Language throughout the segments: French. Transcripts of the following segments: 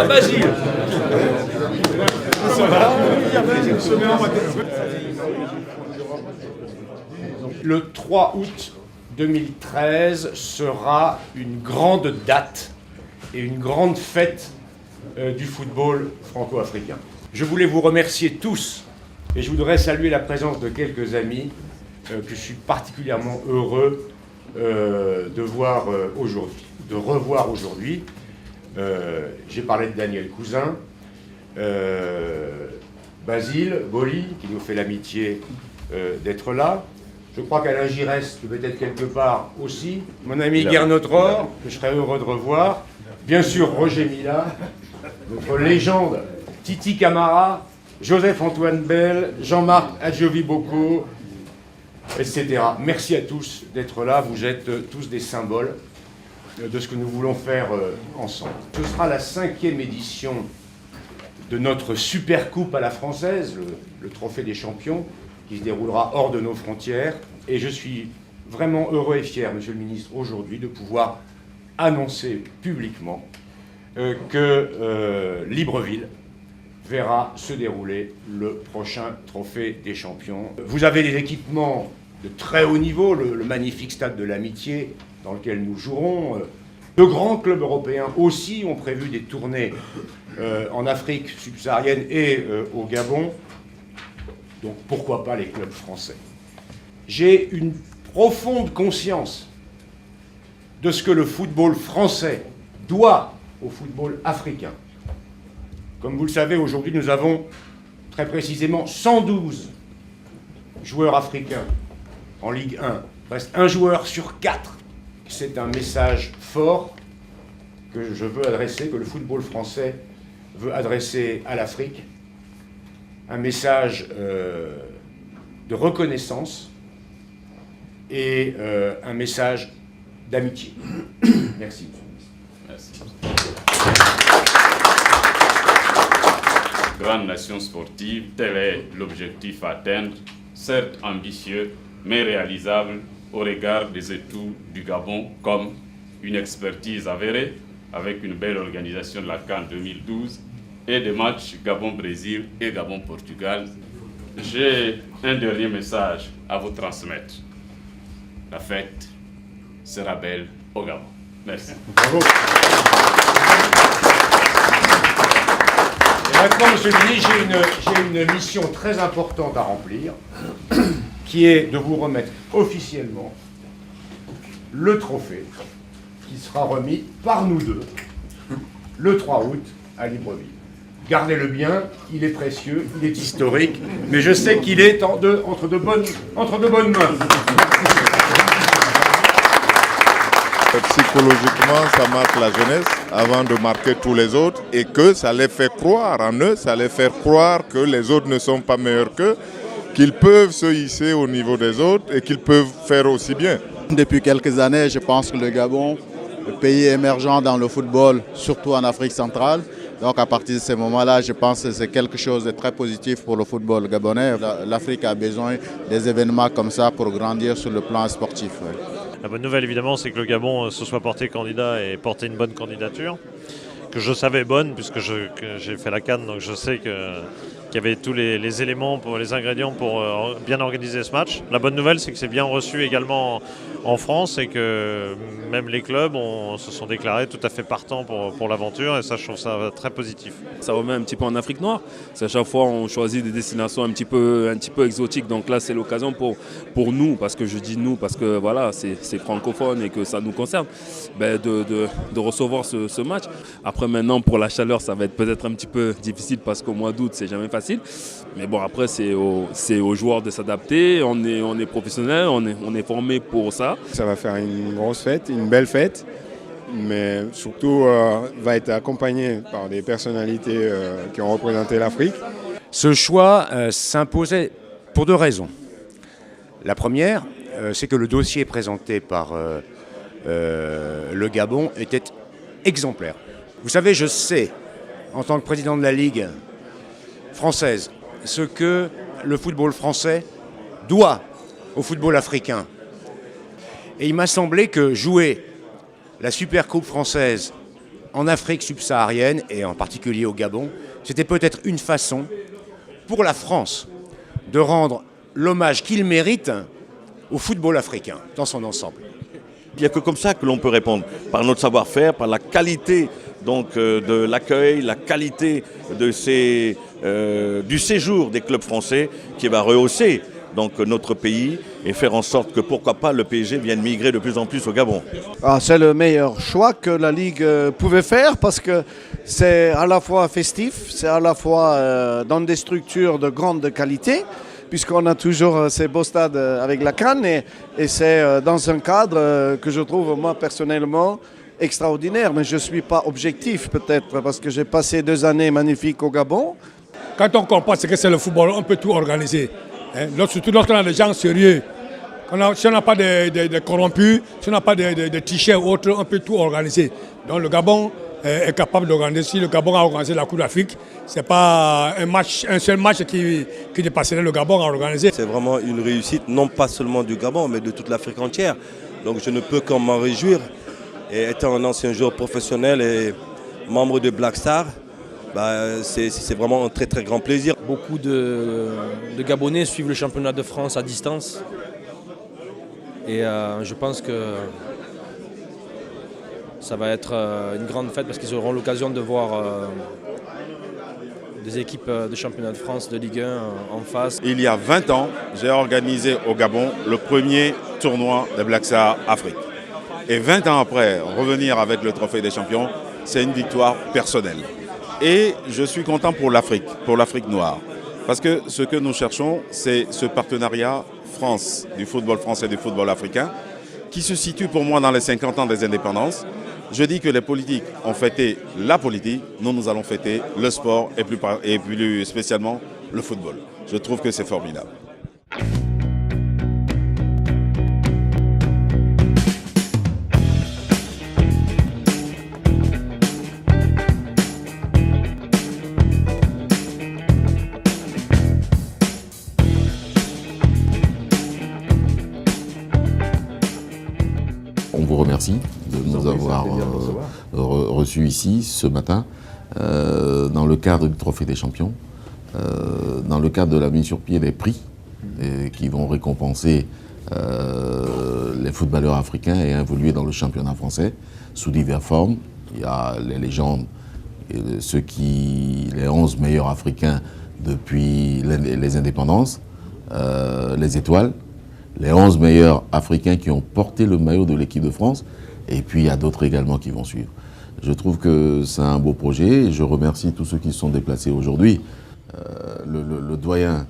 Basile. Le 3 août 2013 sera une grande date et une grande fête du football franco-africain. Je voulais vous remercier tous et je voudrais saluer la présence de quelques amis que je suis particulièrement heureux de voir aujourd'hui, de revoir aujourd'hui. J'ai parlé de Daniel Cousin, Basile, Boli, qui nous fait l'amitié d'être là. Je crois qu'Alain Giresse devait être quelque part aussi. Mon ami Gernot Rohr, que je serais heureux de revoir. Bien sûr, Roger Mila, notre légende, Titi Camara, Joseph-Antoine Bell, Jean-Marc Adjovi-Boko, etc. Merci à tous d'être là. Vous êtes tous des symboles de ce que nous voulons faire ensemble. Ce sera la 5e édition de notre Super Coupe à la française, le Trophée des champions, qui se déroulera hors de nos frontières. Et je suis vraiment heureux et fier, Monsieur le Ministre, aujourd'hui, de pouvoir annoncer publiquement que Libreville verra se dérouler le prochain Trophée des champions. Vous avez des équipements de très haut niveau, le magnifique stade de l'Amitié, dans lequel nous jouerons. De grands clubs européens aussi ont prévu des tournées en Afrique subsaharienne et au Gabon. Donc pourquoi pas les clubs français? J'ai une profonde conscience de ce que le football français doit au football africain. Comme vous le savez, aujourd'hui nous avons très précisément 112 joueurs africains en Ligue 1. Il reste un joueur sur 4. C'est un message fort que je veux adresser, que le football français veut adresser à l'Afrique. Un message de reconnaissance et un message d'amitié. Merci. Merci. Grande nation sportive, tel est l'objectif à atteindre, certes ambitieux, mais réalisable au regard des atouts du Gabon, comme une expertise avérée avec une belle organisation de la CAN 2012 et des matchs Gabon-Brésil et Gabon-Portugal. J'ai un dernier message à vous transmettre. La fête sera belle au Gabon. Merci. Bravo. Et maintenant, Monsieur le Ministre, j'ai une mission très importante à remplir, qui est de vous remettre officiellement le trophée qui sera remis par nous deux le 3 août à Libreville. Gardez-le bien, il est précieux, il est historique, mais je sais qu'il est entre de bonnes mains. Psychologiquement, ça marque la jeunesse avant de marquer tous les autres et que ça les fait croire en eux, ça les fait croire que les autres ne sont pas meilleurs qu'eux, qu'ils peuvent se hisser au niveau des autres et qu'ils peuvent faire aussi bien. Depuis quelques années, je pense que le Gabon, le pays émergent dans le football, surtout en Afrique centrale. Donc à partir de ce moment-là, je pense que c'est quelque chose de très positif pour le football gabonais. L'Afrique a besoin des événements comme ça pour grandir sur le plan sportif. Ouais. La bonne nouvelle évidemment, c'est que le Gabon se soit porté candidat et porté une bonne candidature, que je savais bonne puisque j'ai fait la CAN, donc je sais qu'il y avait tous les éléments, les ingrédients pour bien organiser ce match. La bonne nouvelle, c'est que c'est bien reçu également en France et que même les clubs se sont déclarés tout à fait partants pour l'aventure et ça, je trouve ça très positif. Ça remet un petit peu en Afrique noire. À chaque fois, on choisit des destinations un petit peu exotiques. Donc là, c'est l'occasion pour nous, parce que je dis nous, parce que voilà, c'est francophone et que ça nous concerne, de recevoir ce match. Après, maintenant, pour la chaleur, ça va être peut-être un petit peu difficile parce qu'au mois d'août, c'est jamais facile. facile. Mais bon, après, c'est aux joueurs de s'adapter. On est professionnels, on est formé pour ça. Ça va faire une grosse fête, une belle fête, mais surtout va être accompagné par des personnalités qui ont représenté l'Afrique. Ce choix s'imposait pour 2 raisons. La première, c'est que le dossier présenté par le Gabon était exemplaire. Vous savez, je sais, en tant que président de la Ligue française, ce que le football français doit au football africain. Et il m'a semblé que jouer la Supercoupe française en Afrique subsaharienne, et en particulier au Gabon, c'était peut-être une façon pour la France de rendre l'hommage qu'il mérite au football africain dans son ensemble. Il n'y a que comme ça que l'on peut répondre, par notre savoir-faire, par la qualité donc, de l'accueil, la qualité du séjour des clubs français qui va rehausser donc, notre pays et faire en sorte que pourquoi pas le PSG vienne migrer de plus en plus au Gabon. C'est le meilleur choix que la Ligue pouvait faire parce que c'est à la fois festif, c'est à la fois dans des structures de grande qualité, puisqu'on a toujours ces beaux stades avec la CAN et c'est dans un cadre que je trouve moi personnellement extraordinaire. Mais je ne suis pas objectif peut-être parce que j'ai passé 2 années magnifiques au Gabon. Quand on comprend ce que c'est le football, on peut tout organiser. Surtout lorsqu'on a des gens sérieux. Si on n'a pas de corrompus, si on n'a pas de t-shirts ou autres, on peut tout organiser. Donc le Gabon est capable d'organiser. Si le Gabon a organisé la Coupe d'Afrique, ce n'est pas un seul match qui dépasserait le Gabon à organiser. C'est vraiment une réussite, non pas seulement du Gabon, mais de toute l'Afrique entière. Donc je ne peux qu'en m'en réjouir. Et étant un ancien joueur professionnel et membre de Black Star, c'est vraiment un très très grand plaisir. Beaucoup de Gabonais suivent le championnat de France à distance. Et je pense que ça va être une grande fête parce qu'ils auront l'occasion de voir des équipes de championnat de France, de Ligue 1 en face. Il y a 20 ans, j'ai organisé au Gabon le premier tournoi de Black Star Afrique. Et 20 ans après, revenir avec le trophée des champions, c'est une victoire personnelle. Et je suis content pour l'Afrique noire. Parce que ce que nous cherchons, c'est ce partenariat France, du football français et du football africain, qui se situe pour moi dans les 50 ans des indépendances. Je dis que les politiques ont fêté la politique, nous allons fêter le sport et plus spécialement le football. Je trouve que c'est formidable. On vous remercie de nous avoir reçus ici ce matin dans le cadre du Trophée des Champions, dans le cadre de la mise sur pied des prix qui vont récompenser les footballeurs africains et évoluer dans le championnat français sous diverses formes. Il y a les légendes, les 11 meilleurs africains depuis les indépendances, les étoiles, les 11 meilleurs africains qui ont porté le maillot de l'équipe de France, et puis il y a d'autres également qui vont suivre. Je trouve que c'est un beau projet, et je remercie tous ceux qui se sont déplacés aujourd'hui. Le doyen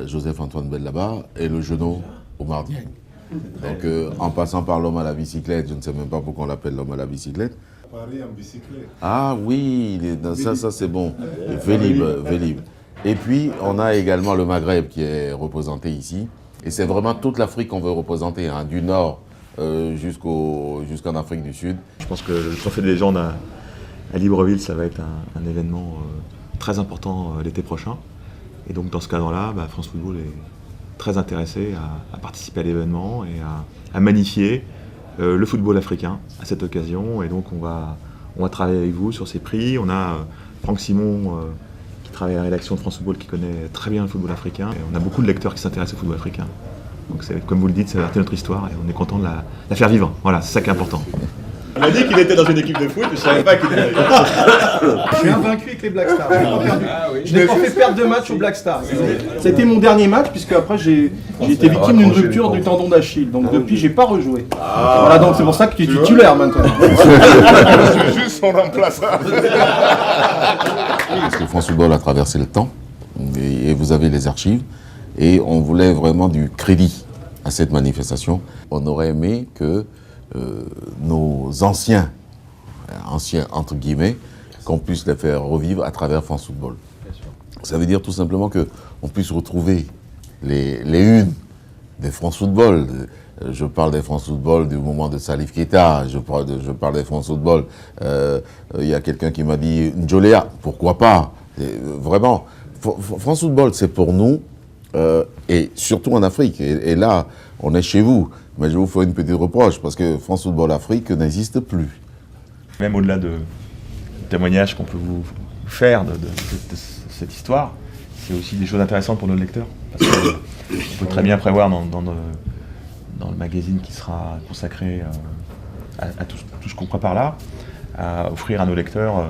Joseph-Antoine Bellaba et le genou Omar Diagne. Donc en passant par l'homme à la bicyclette, je ne sais même pas pourquoi on l'appelle l'homme à la bicyclette. Paris en bicyclette. Ah oui, ça c'est bon. Vélib. Et puis on a également le Maghreb qui est représenté ici. Et c'est vraiment toute l'Afrique qu'on veut représenter, hein, du nord jusqu'en Afrique du Sud. Je pense que le Trophée des légendes à Libreville, ça va être un événement très important l'été prochain. Et donc dans ce cadre-là, France Football est très intéressé à participer à l'événement et à magnifier le football africain à cette occasion. Et donc on va travailler avec vous sur ces prix. On a Franck Simon qui travaille à la rédaction de France Football qui connaît très bien le football africain. Et on a beaucoup de lecteurs qui s'intéressent au football africain. Donc comme vous le dites, ça va partie de notre histoire et on est content de la faire vivre. Voilà, c'est ça qui est important. On m'a dit qu'il était dans une équipe de foot, je ne savais pas qu'il était. Je suis invaincu avec les Black Stars. Je n'ai pas fait perdre de match aux Black Stars. C'était mon dernier match, puisque après j'ai été victime d'une rupture du tendon d'Achille. Donc depuis, j'ai pas rejoué. Voilà, donc c'est pour ça que tu es titulaire maintenant. Je suis juste son remplaçant. Parce que France Football a traversé le temps. et vous avez les archives, et on voulait vraiment du crédit à cette manifestation. On aurait aimé que nos anciens entre guillemets, qu'on puisse les faire revivre à travers France Football. Ça veut dire tout simplement qu'on puisse retrouver les unes des France Football. Je parle des France Football du moment de Salif Keita, je parle des France Football. Il y a quelqu'un qui m'a dit Njolea, pourquoi pas? Vraiment, France Football, c'est pour nous, et surtout en Afrique. Et là, on est chez vous. Mais je vous fais une petite reproche, parce que France Football Afrique n'existe plus. Même au-delà de témoignages qu'on peut vous faire de cette histoire, c'est aussi des choses intéressantes pour nos lecteurs. Parce qu'on peut très bien prévoir dans le magazine qui sera consacré à tout ce qu'on prépare là, à offrir à nos lecteurs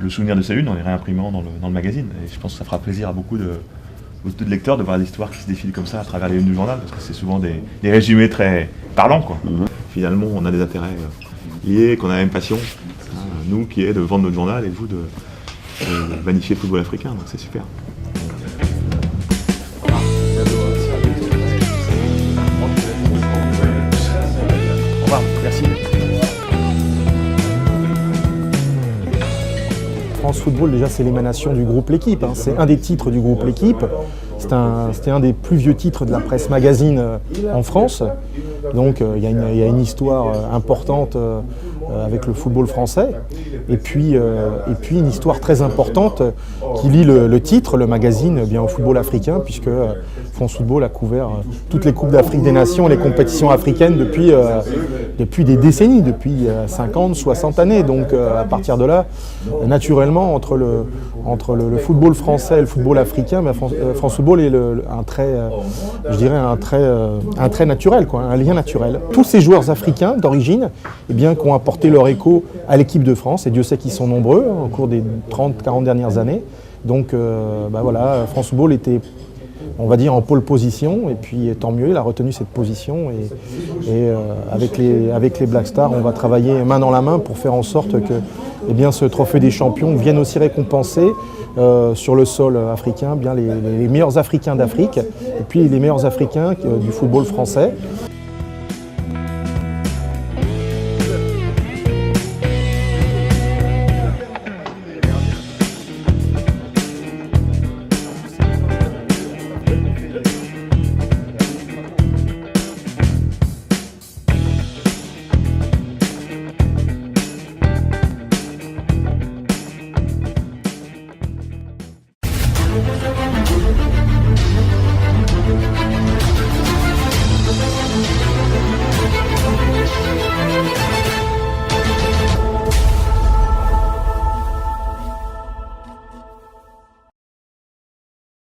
le souvenir de ces unes en les réimprimant dans le magazine. Et je pense que ça fera plaisir à beaucoup de lecteurs de voir l'histoire qui se défile comme ça à travers les unes du journal, parce que c'est souvent des résumés très parlants, quoi. Finalement, on a des intérêts liés, qu'on a la même passion, nous qui est de vendre notre journal et vous de magnifier le football africain, donc c'est super. Au revoir, merci. France Football, déjà, c'est l'émanation du groupe L'Équipe. C'est un des titres du groupe L'Équipe. C'était un des plus vieux titres de la presse magazine en France. Donc il y a une histoire importante avec le football français. Et puis une histoire très importante qui lie le titre, le magazine, bien au football africain, puisque France Football a couvert toutes les Coupes d'Afrique des Nations et les compétitions africaines depuis des décennies, depuis 50, 60 années. Donc à partir de là, naturellement, entre le football français et le football africain, France Football est un trait naturel, quoi, un lien naturel. Tous ces joueurs africains d'origine, qui ont apporté leur écho à l'équipe de France, et Dieu sait qu'ils sont nombreux au cours des 30-40 dernières années. Donc voilà, France Football était, on va dire, en pole position, et puis tant mieux, il a retenu cette position, et avec les Black Stars, on va travailler main dans la main pour faire en sorte que ce trophée des champions vienne aussi récompenser sur le sol africain les meilleurs Africains d'Afrique, et puis les meilleurs Africains du football français.